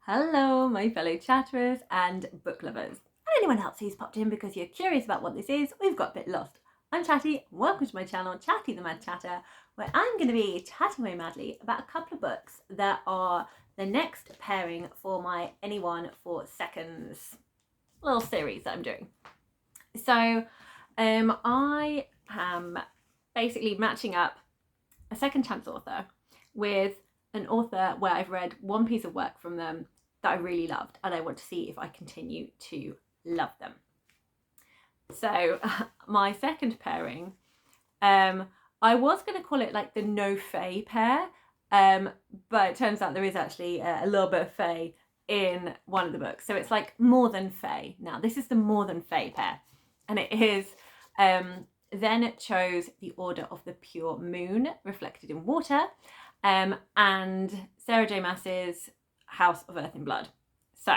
Hello, my fellow chatterers and book lovers, and anyone else who's popped in because you're curious about what this is. We've got a bit lost. I'm Chatty. Welcome to my channel, Chatty the Mad Chatter, where I'm going to be chatting away madly about a couple of books that are the next pairing for my Anyone for Seconds little series that I'm doing. So, I am basically matching up a second chance author with an author where I've read one piece of work from them that I really loved, and I want to see if I continue to love them. So my second pairing, I was going to call it like the no fae pair, but it turns out there is actually a little bit of fae in one of the books. So it's like more than fae. Now this is the more than fae pair, and it is then it chose The Order of the Pure Moon, Reflected in Water, and Sarah J. Maas's House of Earth and Blood. So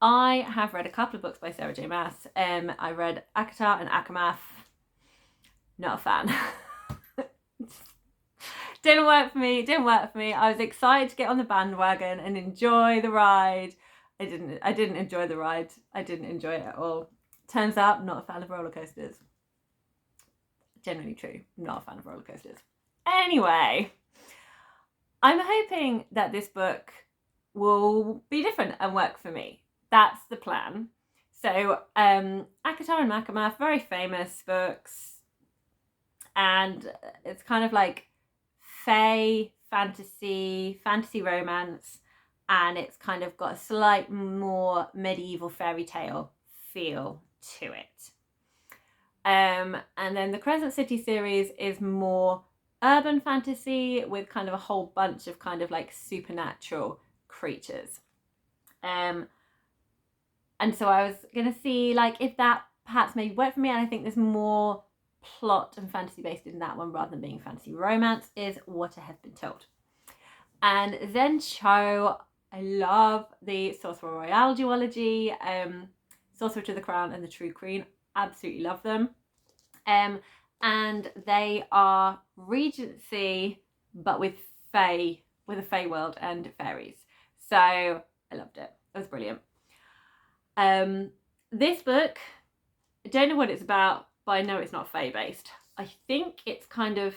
I have read a couple of books by Sarah J. Maas. I read ACOTAR and ACOMAF. Not a fan. Didn't work for me. I was excited to get on the bandwagon and enjoy the ride. I didn't enjoy the ride. I didn't enjoy it at all. Turns out, not a fan of roller coasters. Generally true. Not a fan of roller coasters. Anyway, I'm hoping that this book will be different and work for me. That's the plan. So, ACOTAR and ACOMAF, very famous books, and it's kind of like fae, fantasy romance, and it's kind of got a slight more medieval fairy tale feel to it. And then the Crescent City series is more urban fantasy with kind of a whole bunch of kind of like supernatural creatures. And so I was going to see like if that perhaps maybe worked for me, and I think there's more plot and fantasy based in that one rather than being fantasy romance, is what I have been told. And then Cho, I love the Sorcerer Royale duology, Sorcerer to the Crown and the True Queen, absolutely love them. And they are Regency, but with a fae world and fairies. So I loved it. It was brilliant. This book, I don't know what it's about, but I know it's not fae based. I think it's kind of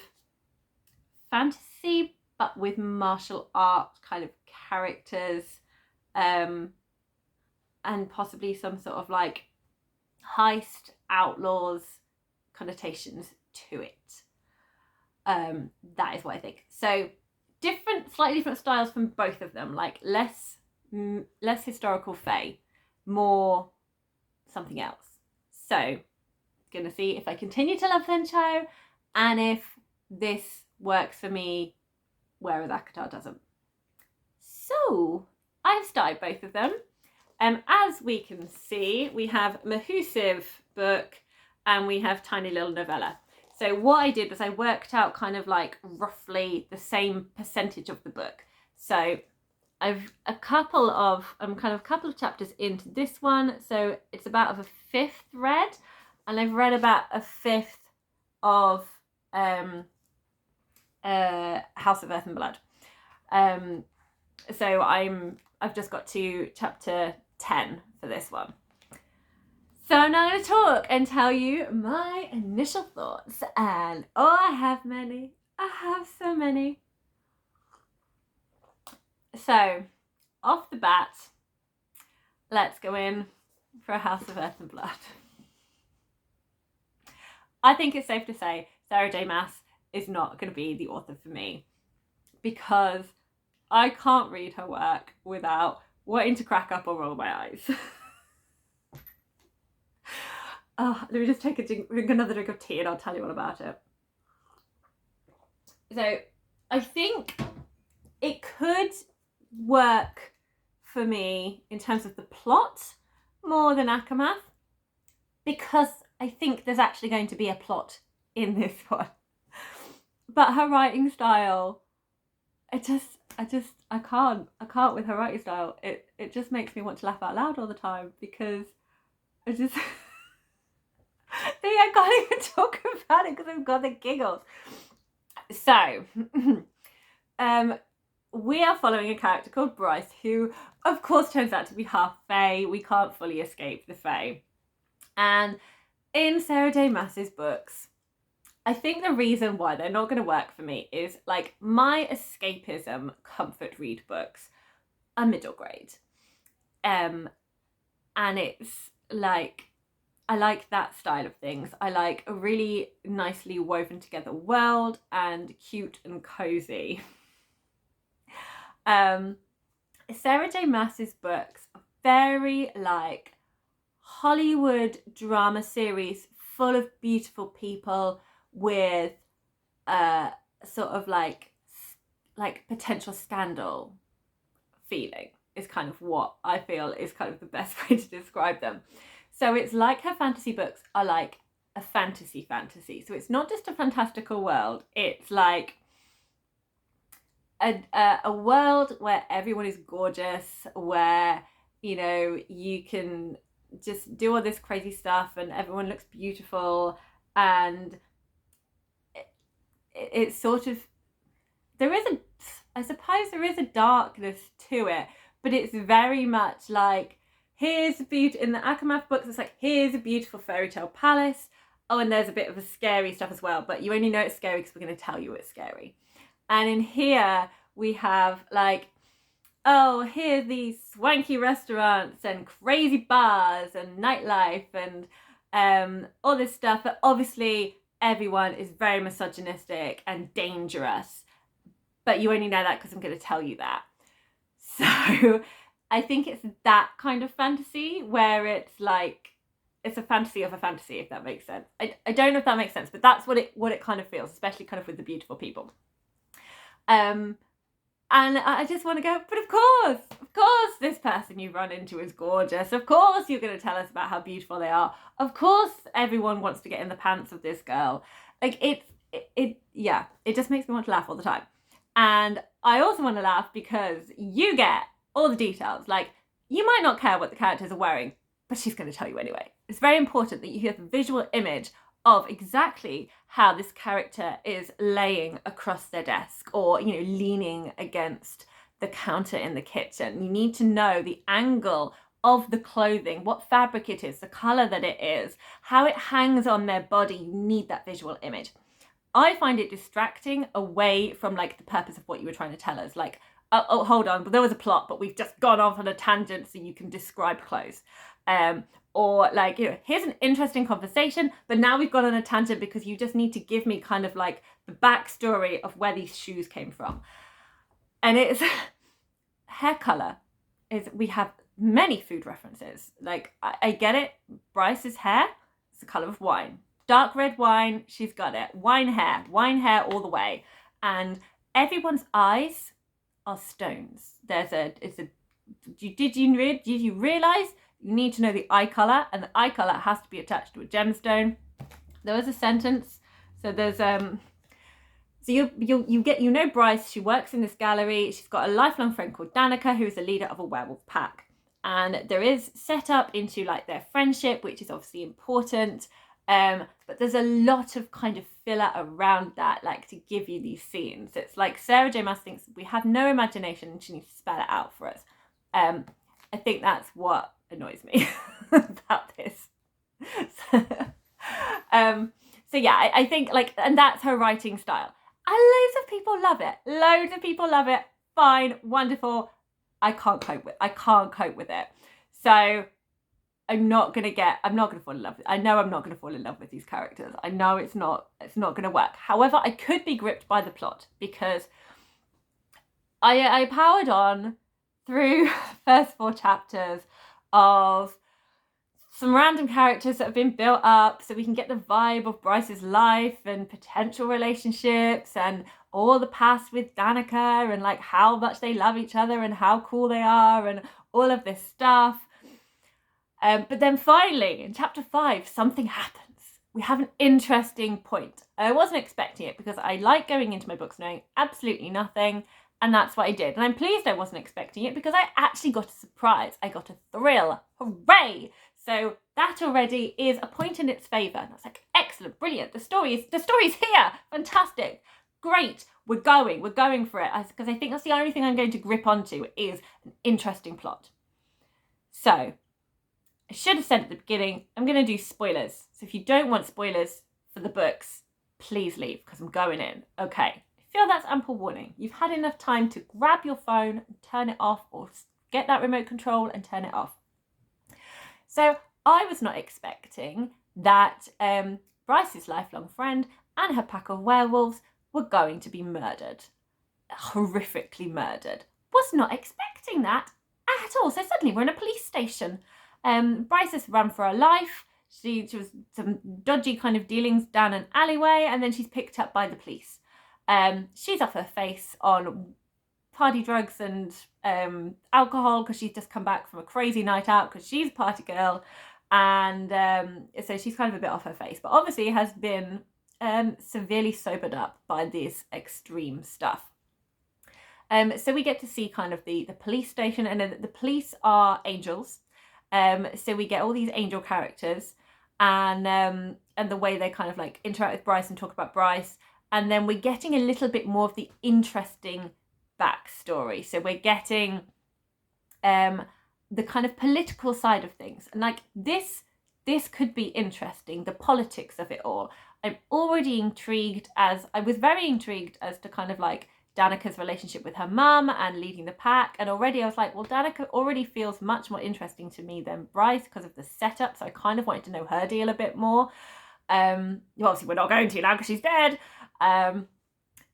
fantasy, but with martial art kind of characters, and possibly some sort of like heist outlaws connotations to it. That is what I think. So slightly different styles from both of them, like less historical fae, more something else. So gonna see if I continue to love Zencho and if this works for me, whereas ACOTAR doesn't. So I've started both of them. As we can see, we have Mahusiv book and we have Tiny Little Novella. So what I did was I worked out kind of like roughly the same percentage of the book. So I've a couple of chapters into this one, so it's about a fifth read, and I've read about a fifth of House of Earth and Blood. So I've just got to chapter 10 for this one. So I'm now going to talk and tell you my initial thoughts, and I have many. I have so many. So, off the bat, let's go in for a House of Earth and Blood. I think it's safe to say Sarah J. Maas is not going to be the author for me, because I can't read her work without wanting to crack up or roll my eyes. Let me just drink another drink of tea and I'll tell you all about it. So, I think it could work for me in terms of the plot more than ACOMAF, because I think there's actually going to be a plot in this one. But her writing style, I can't with her writing style. It just makes me want to laugh out loud all the time, because I just I can't even talk about it because I've got the giggles. So, we are following a character called Bryce, who of course turns out to be half Fae. We can't fully escape the Fae. And in Sarah J Maas's books, I think the reason why they're not going to work for me is like my escapism comfort read books are middle grade. And it's like, I like that style of things. I like a really nicely woven together world and cute and cozy. Sarah J Maas's books are very like Hollywood drama series full of beautiful people with sort of like potential scandal feeling is kind of what I feel is kind of the best way to describe them. So it's like her fantasy books are like a fantasy. So it's not just a fantastical world. It's like a world where everyone is gorgeous, where, you know, you can just do all this crazy stuff and everyone looks beautiful, and it's sort of, I suppose there is a darkness to it, but it's very much like, here's a beauty, in the Akamath books, it's like, here's a beautiful fairy tale palace. Oh, and there's a bit of a scary stuff as well, but you only know it's scary because we're going to tell you it's scary. And in here, we have like, oh, here are these swanky restaurants and crazy bars and nightlife and all this stuff. But obviously, everyone is very misogynistic and dangerous. But you only know that because I'm going to tell you that. So I think it's that kind of fantasy where it's like, it's a fantasy of a fantasy, if that makes sense. I don't know if that makes sense, but that's what it kind of feels, especially kind of with the beautiful people. And I just want to go, but of course, this person you run into is gorgeous. Of course, you're going to tell us about how beautiful they are. Of course, everyone wants to get in the pants of this girl. Like it just makes me want to laugh all the time. And I also want to laugh because you get all the details. Like, you might not care what the characters are wearing, but she's going to tell you anyway. It's very important that you have a visual image of exactly how this character is laying across their desk, or, you know, leaning against the counter in the kitchen. You need to know the angle of the clothing, what fabric it is, the color that it is, how it hangs on their body. You need that visual image. I find it distracting away from like the purpose of what you were trying to tell us. Like, oh, hold on, but there was a plot, but we've just gone off on a tangent so you can describe clothes. Or like, you know, here's an interesting conversation, but now we've gone on a tangent because you just need to give me kind of like the backstory of where these shoes came from. And it's hair color is, we have many food references. Like, I get it. Bryce's hair is the color of wine. Dark red wine, she's got it. Wine hair all the way. And everyone's eyes are stones. Did you realize you need to know the eye color, and the eye color has to be attached to a gemstone? There was a sentence. So there's so you know Bryce. She works in this gallery. She's got a lifelong friend called Danica, who is the leader of a werewolf pack, and there is set up into like their friendship, which is obviously important. But there's a lot of kind of filler around that, like to give you these scenes. It's like Sarah J Maas thinks we have no imagination and she needs to spell it out for us. I think that's what annoys me about this. So yeah, I think like, and that's her writing style. And loads of people love it. Fine, wonderful. I can't cope with it. So I'm not gonna fall in love with, I know I'm not gonna fall in love with these characters. I know it's not gonna work. However, I could be gripped by the plot because I powered on through first 4 chapters of some random characters that have been built up so we can get the vibe of Bryce's life and potential relationships and all the past with Danica and like how much they love each other and how cool they are and all of this stuff. But then finally, in chapter 5, something happens. We have an interesting point. I wasn't expecting it because I like going into my books knowing absolutely nothing, and that's what I did. And I'm pleased I wasn't expecting it because I actually got a surprise. I got a thrill. Hooray! So that already is a point in its favour. And I was like, excellent, brilliant. The story's here. Fantastic. great, we're going for it, because I think that's the only thing I'm going to grip onto is an interesting plot. So I should have said at the beginning, I'm going to do spoilers. So if you don't want spoilers for the books, please leave, because I'm going in. Okay, I feel that's ample warning. You've had enough time to grab your phone and turn it off, or get that remote control and turn it off. So I was not expecting that Bryce's lifelong friend and her pack of werewolves were going to be murdered. Horrifically murdered. Was not expecting that at all. So suddenly we're in a police station. Bryce has run for her life. She was some dodgy kind of dealings down an alleyway, and then she's picked up by the police. She's off her face on party drugs and alcohol, because she's just come back from a crazy night out, because she's a party girl, and so she's kind of a bit off her face, but obviously has been severely sobered up by this extreme stuff. So we get to see kind of the police station, and the police are angels. So we get all these angel characters, and the way they kind of like interact with Bryce and talk about Bryce, and then we're getting a little bit more of the interesting backstory. So we're getting the kind of political side of things, and like this could be interesting, the politics of it all. I'm already intrigued, as I was very intrigued as to kind of like Danica's relationship with her mum and leading the pack, and already I was like, well, Danica already feels much more interesting to me than Bryce because of the setup, so I kind of wanted to know her deal a bit more. Obviously we're not going to now because she's dead.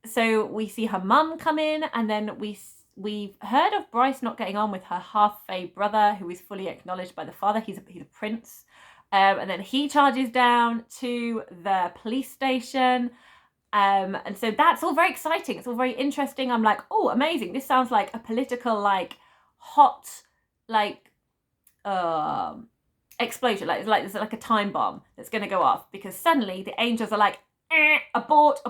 So we see her mum come in, and then we've heard of Bryce not getting on with her half-fae brother, who is fully acknowledged by the father. He's a prince. And then he charges down to the police station. And so that's all very exciting. It's all very interesting. I'm like, oh, amazing. This sounds like a political, like, hot, like, explosion. Like there's like a time bomb that's going to go off, because suddenly the angels are like, abort,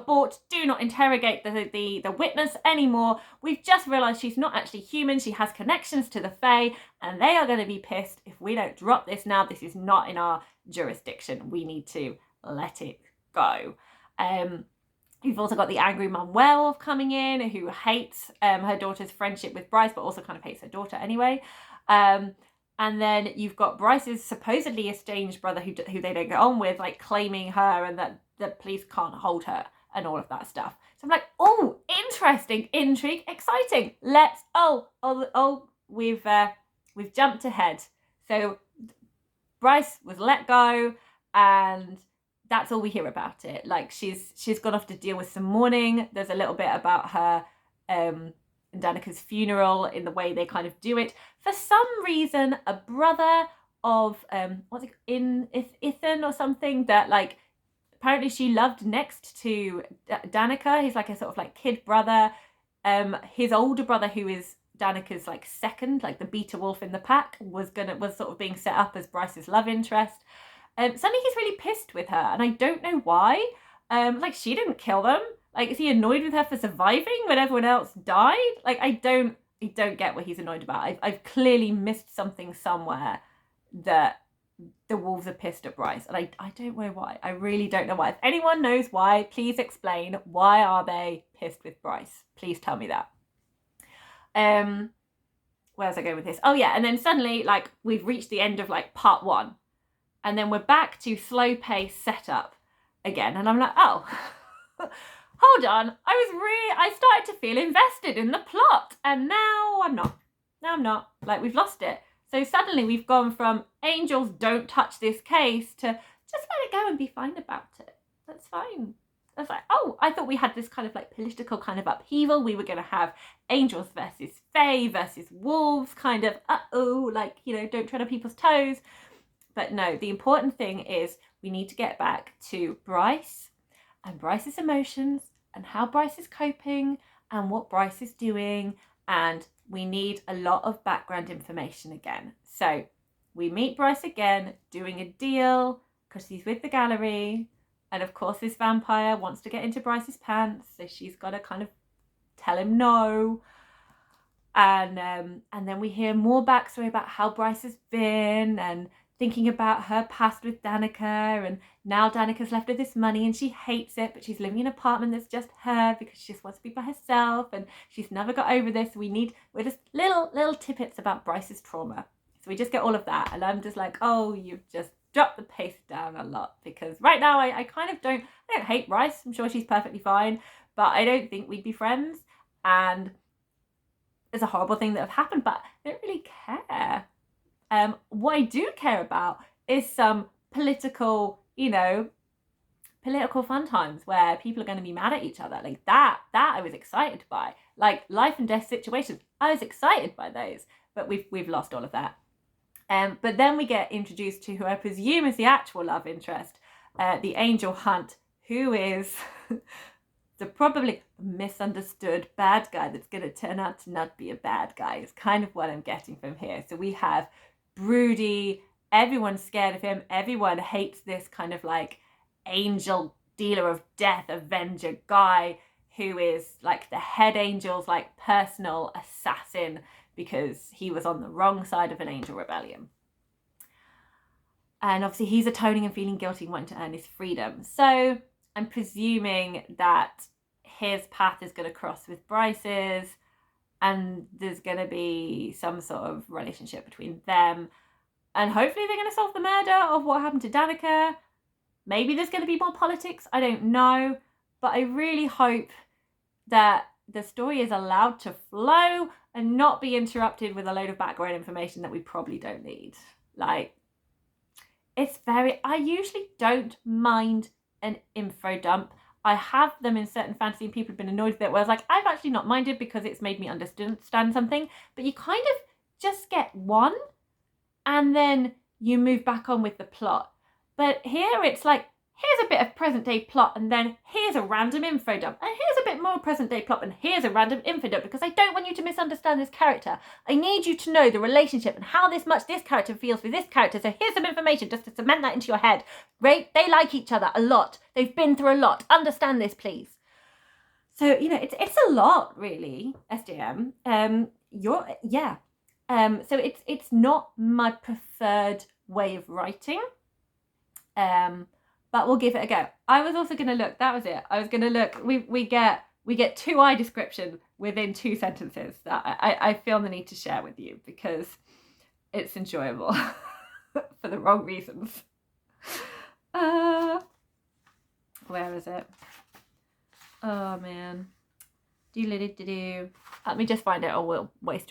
do not interrogate the witness anymore. We've just realised she's not actually human. She has connections to the Fae, and they are going to be pissed if we don't drop this now. This is not in our jurisdiction. We need to let it go. You've also got the angry mum werewolf coming in, who hates her daughter's friendship with Bryce, but also kind of hates her daughter anyway. And then you've got Bryce's supposedly estranged brother, who they don't get on with, like claiming her, and that the police can't hold her, and all of that stuff. So I'm like, oh, interesting, intrigue, exciting. We've jumped ahead. So Bryce was let go, and that's all we hear about it. Like she's gone off to deal with some mourning. There's a little bit about her and Danica's funeral in the way they kind of do it. For some reason, a brother of Ethan or something, that like apparently she loved next to Danica. He's like a sort of like kid brother. His older brother, who is Danica's like second, like the beta wolf in the pack, was sort of being set up as Bryce's love interest. Suddenly he's really pissed with her, and I don't know why. Like she didn't kill them. Like, is he annoyed with her for surviving when everyone else died? Like, I don't get what he's annoyed about. I've clearly missed something somewhere that the wolves are pissed at Bryce, and I don't know why. I really don't know why. If anyone knows why, please explain. Why are they pissed with Bryce? Please tell me that. Where's I going with this? Oh yeah, and then suddenly, like, we've reached the end of like part 1, and then we're back to slow pace setup again, and I'm like, oh. Hold on, I started to feel invested in the plot, and now I'm not. Like, we've lost it. So suddenly we've gone from angels don't touch this case to just let it go and be fine about it. That's fine. That's like, oh, I thought we had this kind of like political kind of upheaval. We were going to have angels versus fae versus wolves, kind of, like, you know, don't tread on people's toes. But no, the important thing is we need to get back to Bryce and Bryce's emotions, and how Bryce is coping, and what Bryce is doing, and we need a lot of background information again. So we meet Bryce again doing a deal because he's with the gallery, and of course this vampire wants to get into Bryce's pants, so she's got to kind of tell him no. And then we hear more backstory about how Bryce has been, and thinking about her past with Danica, and now Danica's left with this money and she hates it, but she's living in an apartment that's just her because she just wants to be by herself and she's never got over this. We're just little tidbits about Bryce's trauma. So we just get all of that, and I'm just like, oh, you've just dropped the pace down a lot, because right now I kind of I don't hate Bryce. I'm sure she's perfectly fine, but I don't think we'd be friends, and it's a horrible thing that have happened, but I don't really care. What I do care about is some political fun times where people are going to be mad at each other. Like that I was excited by. Like life and death situations, I was excited by those, but we've lost all of that. But then we get introduced to who I presume is the actual love interest, the Angel Hunt, who is the probably misunderstood bad guy that's going to turn out to not be a bad guy. Is kind of what I'm getting from here. So we have broody, everyone's scared of him, everyone hates this kind of like angel dealer of death, avenger guy who is like the head angel's like personal assassin because he was on the wrong side of an angel rebellion. And obviously he's atoning and feeling guilty and wanting to earn his freedom. So I'm presuming that his path is going to cross with Bryce's, and there's going to be some sort of relationship between them. And hopefully they're going to solve the murder of what happened to Danica. Maybe there's going to be more politics. I don't know. But I really hope that the story is allowed to flow and not be interrupted with a load of background information that we probably don't need. Like, I usually don't mind an info dump. I have them in certain fantasy and people have been annoyed with it, where I was like, I've actually not minded because it's made me understand something. But you kind of just get one and then you move back on with the plot. But here it's like, here's a bit of present day plot and then here's a random info dump. And here's a bit more present day plot and here's a random info dump, because I don't want you to misunderstand this character. I need you to know the relationship and how much this character feels with this character. So here's some information just to cement that into your head. Right? They like each other a lot. They've been through a lot. Understand this, please. So, it's a lot, really, SJM. So it's not my preferred way of writing. But we'll give it a go. I was also going to look, that was it. I was going to look, we get 2 description within 2 sentences that I feel the need to share with you because it's enjoyable for the wrong reasons. Where is it? Oh man. Let me just find it or we'll waste your